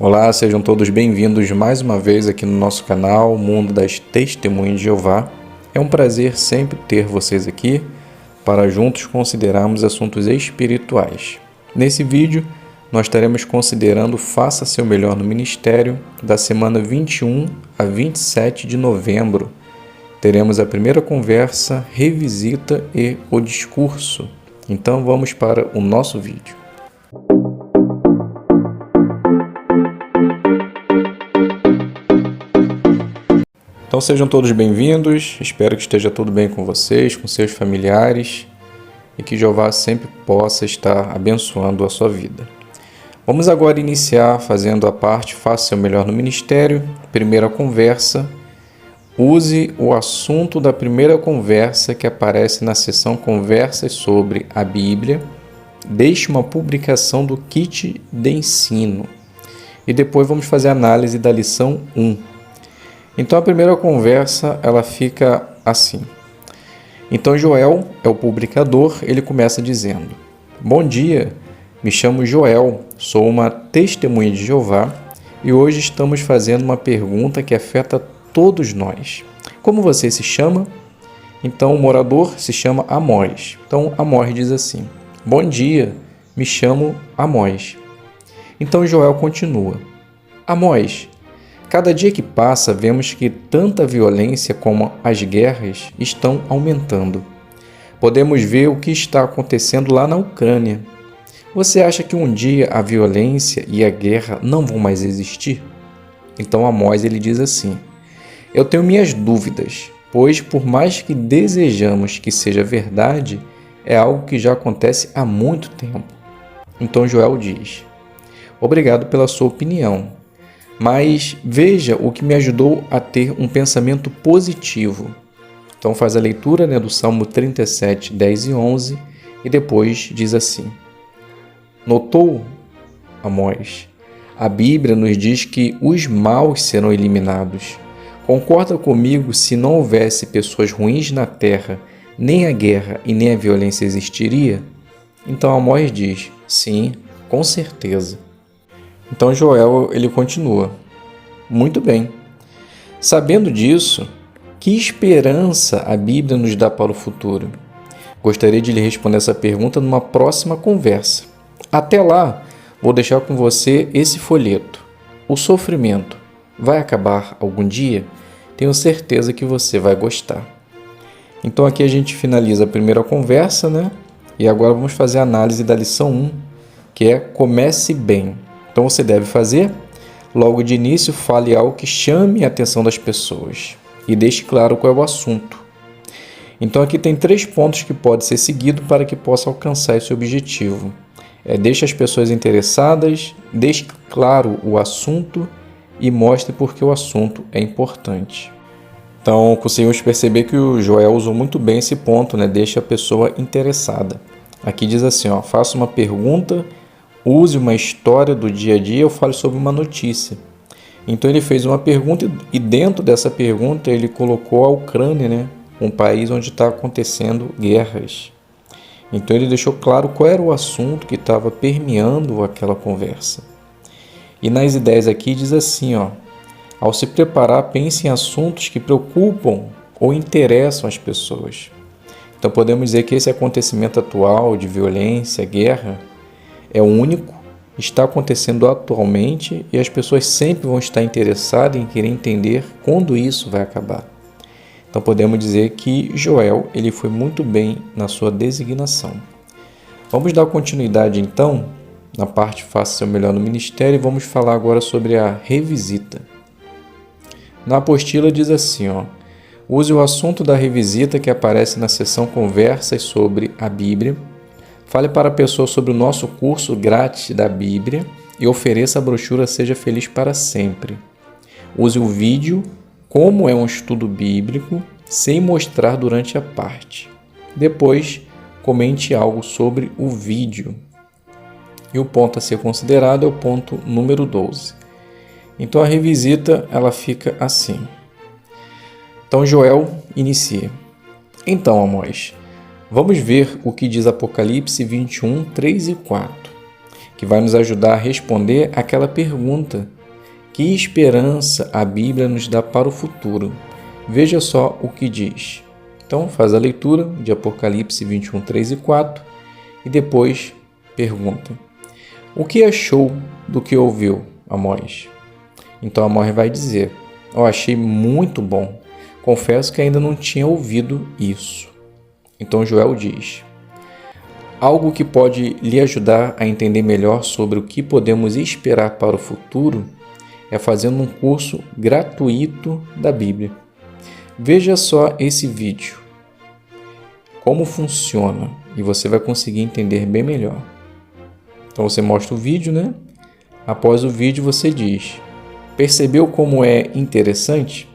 Olá, sejam todos bem-vindos mais uma vez aqui no nosso canal Mundo das Testemunhas de Jeová. É um prazer sempre ter vocês aqui para juntos considerarmos assuntos espirituais. Nesse vídeo, nós estaremos considerando Faça Seu Melhor no Ministério da semana 21 a 27 de novembro. Teremos a primeira conversa, revisita e o discurso. Então vamos para o nosso vídeo. Então sejam todos bem-vindos, espero que esteja tudo bem com vocês, com seus familiares e que Jeová sempre possa estar abençoando a sua vida. Vamos agora iniciar fazendo a parte Faça Seu Melhor no Ministério, primeira conversa. Use o assunto da primeira conversa que aparece na seção Conversas sobre a Bíblia. Deixe uma publicação do kit de ensino. E depois vamos fazer a análise da lição 1. Então a primeira conversa ela fica assim. Então Joel é o publicador, ele começa dizendo: Bom dia, me chamo Joel, sou uma testemunha de Jeová e hoje estamos fazendo uma pergunta que afeta todos nós. Como você se chama? Então o morador se chama Amós. Então Amós diz assim: Bom dia, me chamo Amós. Então Joel continua: Amós, cada dia que passa, vemos que tanta violência como as guerras estão aumentando. Podemos ver o que está acontecendo lá na Ucrânia. Você acha que um dia a violência e a guerra não vão mais existir? Então Amós ele diz assim: Eu tenho minhas dúvidas, pois por mais que desejamos que seja verdade, é algo que já acontece há muito tempo. Então Joel diz: Obrigado pela sua opinião. Mas veja o que me ajudou a ter um pensamento positivo. Então faz a leitura do Salmo 37, 10 e 11 e depois diz assim: Notou, Amós? A Bíblia nos diz que os maus serão eliminados. Concorda comigo se não houvesse pessoas ruins na terra, nem a guerra e nem a violência existiria? Então Amós diz: Sim, com certeza. Então Joel ele continua: Muito bem. Sabendo disso, que esperança a Bíblia nos dá para o futuro? Gostaria de lhe responder essa pergunta numa próxima conversa. Até lá, vou deixar com você esse folheto. O sofrimento vai acabar algum dia? Tenho certeza que você vai gostar. Então aqui a gente finaliza a primeira conversa, né? E agora vamos fazer a análise da lição 1, que é Comece Bem. Então você deve fazer, logo de início, fale algo que chame a atenção das pessoas e deixe claro qual é o assunto. Então aqui tem 3 pontos que pode ser seguido para que possa alcançar esse objetivo. Deixe as pessoas interessadas, deixe claro o assunto e mostre por que o assunto é importante. Então conseguimos perceber que o Joel usou muito bem esse ponto, né? Deixe a pessoa interessada. Aqui diz assim, faça uma pergunta, use uma história do dia a dia ou fale sobre uma notícia. Então ele fez uma pergunta e dentro dessa pergunta ele colocou a Ucrânia, né? Um país onde está acontecendo guerras. Então ele deixou claro qual era o assunto que estava permeando aquela conversa. E nas ideias aqui diz assim, ao se preparar, pense em assuntos que preocupam ou interessam as pessoas. Então podemos dizer que esse acontecimento atual de violência, guerra, é único, está acontecendo atualmente e as pessoas sempre vão estar interessadas em querer entender quando isso vai acabar. Então podemos dizer que Joel ele foi muito bem na sua designação. Vamos dar continuidade então na parte Faça Seu Melhor no Ministério e vamos falar agora sobre a revisita. Na apostila diz assim, use o assunto da revisita que aparece na seção Conversas sobre a Bíblia. Fale para a pessoa sobre o nosso curso grátis da Bíblia e ofereça a brochura Seja Feliz para Sempre. Use o vídeo Como é um estudo bíblico, sem mostrar durante a parte. Depois, comente algo sobre o vídeo. E o ponto a ser considerado é o ponto número 12. Então a revisita ela fica assim. Então Joel inicia. Então, Amós, vamos ver o que diz Apocalipse 21, 3 e 4. que vai nos ajudar a responder aquela pergunta: que esperança a Bíblia nos dá para o futuro? Veja só o que diz. Então, faz a leitura de Apocalipse 21, 3 e 4 e depois pergunta: o que achou do que ouviu, Amós? Então Amós vai dizer: eu achei muito bom. Confesso que ainda não tinha ouvido isso. Então Joel diz: algo que pode lhe ajudar a entender melhor sobre o que podemos esperar para o futuro é fazendo um curso gratuito da Bíblia. Veja só esse vídeo, como funciona, e você vai conseguir entender bem melhor. Então você mostra o vídeo, né? Após o vídeo você diz: percebeu como é interessante?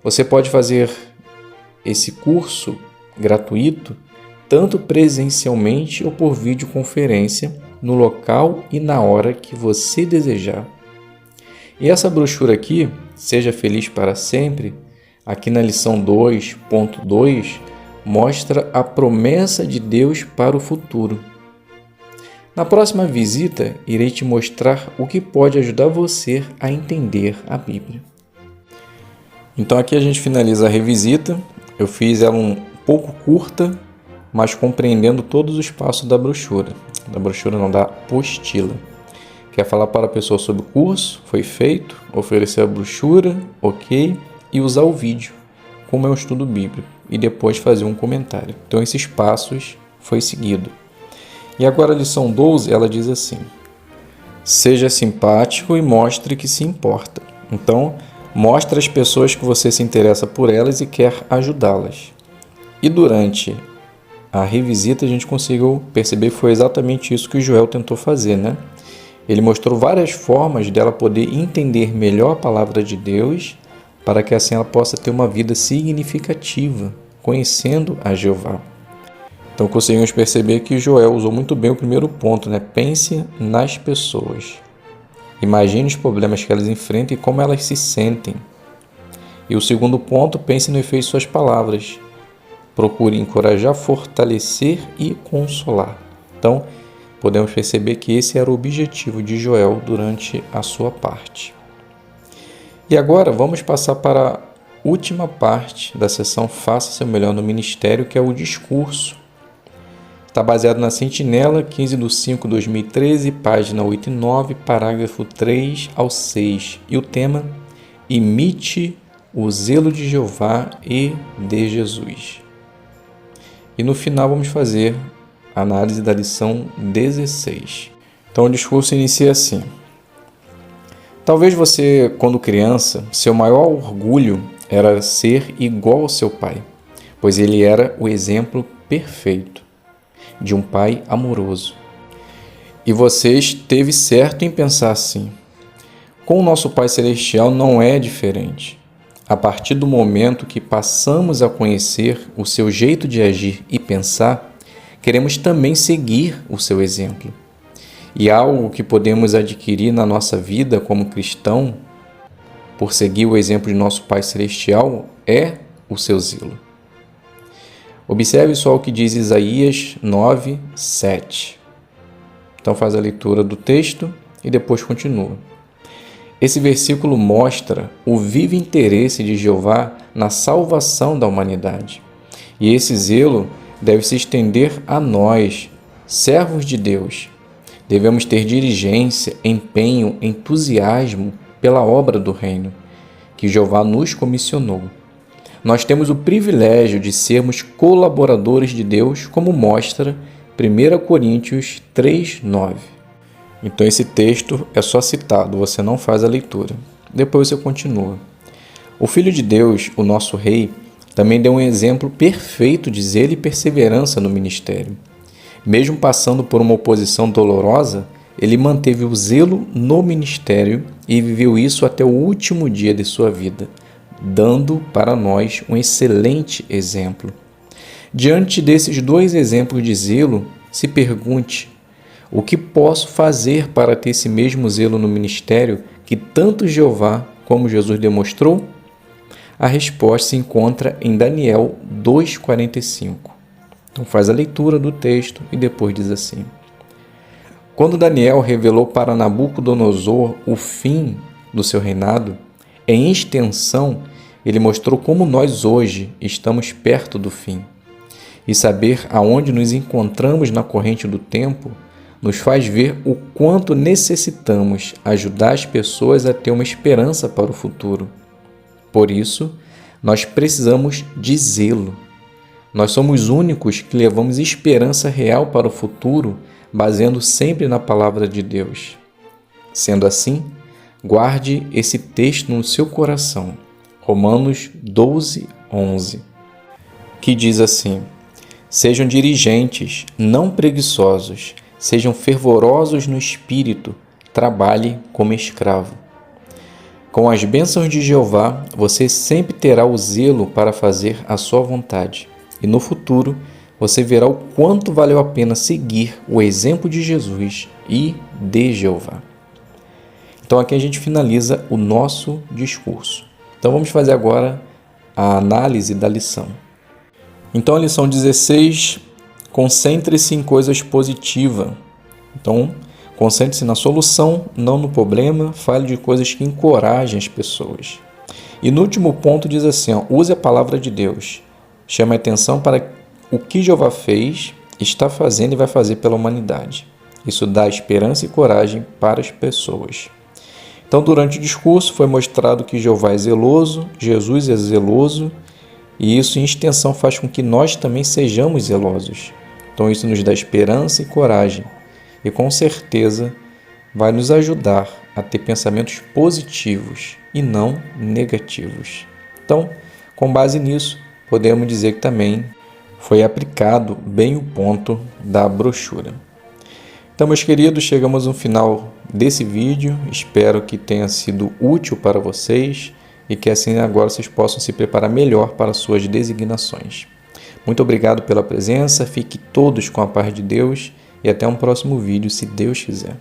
Você pode fazer esse curso gratuito tanto presencialmente ou por videoconferência, no local e na hora que você desejar. E essa brochura aqui, Seja Feliz para Sempre, aqui na lição 2.2, mostra a promessa de Deus para o futuro. Na próxima visita, irei te mostrar o que pode ajudar você a entender a Bíblia. Então aqui a gente finaliza a revisita. Eu fiz ela um pouco curta, mas compreendendo todos os passos da brochura. Da apostila. Quer falar para a pessoa sobre o curso? Foi feito. Oferecer a brochura, ok. E usar o vídeo, como é um estudo bíblico. E depois fazer um comentário. Então esses passos foi seguido. E agora a lição 12, ela diz assim: seja simpático e mostre que se importa. Então, mostre às pessoas que você se interessa por elas e quer ajudá-las. E durante a revisita a gente conseguiu perceber que foi exatamente isso que o Joel tentou fazer, né? Ele mostrou várias formas dela poder entender melhor a palavra de Deus, para que assim ela possa ter uma vida significativa, conhecendo a Jeová. Então conseguimos perceber que Joel usou muito bem o primeiro ponto, né? Pense nas pessoas. Imagine os problemas que elas enfrentam e como elas se sentem. E o segundo ponto, pense no efeito de suas palavras. Procure encorajar, fortalecer e consolar. Então, podemos perceber que esse era o objetivo de Joel durante a sua parte. E agora vamos passar para a última parte da sessão Faça Seu Melhor no Ministério, que é o discurso. Está baseado na Sentinela, 15/5/2013, página 8 e 9, parágrafo 3 ao 6. E o tema: imite o zelo de Jeová e de Jesus. E no final vamos fazer a análise da lição 16. Então o discurso inicia assim: talvez você, quando criança, seu maior orgulho era ser igual ao seu pai, pois ele era o exemplo perfeito de um pai amoroso. E você esteve certo em pensar assim: com o nosso Pai Celestial não é diferente. A partir do momento que passamos a conhecer o seu jeito de agir e pensar, queremos também seguir o seu exemplo. E algo que podemos adquirir na nossa vida como cristão, por seguir o exemplo de nosso Pai Celestial, é o seu zelo. Observe só o que diz Isaías 9:7. Então faz a leitura do texto e depois continua. Esse versículo mostra o vivo interesse de Jeová na salvação da humanidade. E esse zelo deve se estender a nós, servos de Deus. Devemos ter diligência, empenho, entusiasmo pela obra do reino, que Jeová nos comissionou. Nós temos o privilégio de sermos colaboradores de Deus, como mostra 1 Coríntios 3:9. Então esse texto é só citado, você não faz a leitura. Depois você continua. O Filho de Deus, o nosso Rei, também deu um exemplo perfeito de zelo e perseverança no ministério. Mesmo passando por uma oposição dolorosa, ele manteve o zelo no ministério e viveu isso até o último dia de sua vida, dando para nós um excelente exemplo. Diante desses dois exemplos de zelo, se pergunte: o que posso fazer para ter esse mesmo zelo no ministério que tanto Jeová como Jesus demonstrou? A resposta se encontra em Daniel 2:45. Então faz a leitura do texto e depois diz assim: Quando Daniel revelou para Nabucodonosor o fim do seu reinado, em extensão, ele mostrou como nós hoje estamos perto do fim. E saber aonde nos encontramos na corrente do tempo nos faz ver o quanto necessitamos ajudar as pessoas a ter uma esperança para o futuro. Por isso, nós precisamos de zelo. Nós somos únicos que levamos esperança real para o futuro, baseando sempre na palavra de Deus. Sendo assim, guarde esse texto no seu coração, Romanos 12:11, que diz assim: sejam dirigentes, não preguiçosos, sejam fervorosos no espírito, trabalhe como escravo. Com as bênçãos de Jeová, você sempre terá o zelo para fazer a sua vontade. E no futuro, você verá o quanto valeu a pena seguir o exemplo de Jesus e de Jeová. Então aqui a gente finaliza o nosso discurso. Então vamos fazer agora a análise da lição. Então a lição 16, concentre-se em coisas positivas. Então, concentre-se na solução, não no problema. Fale de coisas que encorajem as pessoas. E no último ponto diz assim, use a palavra de Deus. Chame a atenção para o que Jeová fez, está fazendo e vai fazer pela humanidade. Isso dá esperança e coragem para as pessoas. Então, durante o discurso foi mostrado que Jeová é zeloso, Jesus é zeloso, e isso em extensão faz com que nós também sejamos zelosos. Então isso nos dá esperança e coragem. E com certeza vai nos ajudar a ter pensamentos positivos e não negativos. Então, com base nisso, podemos dizer que também foi aplicado bem o ponto da brochura. Então, meus queridos, chegamos ao final desse vídeo. Espero que tenha sido útil para vocês e que assim agora vocês possam se preparar melhor para suas designações. Muito obrigado pela presença, fiquem todos com a paz de Deus e até um próximo vídeo, se Deus quiser.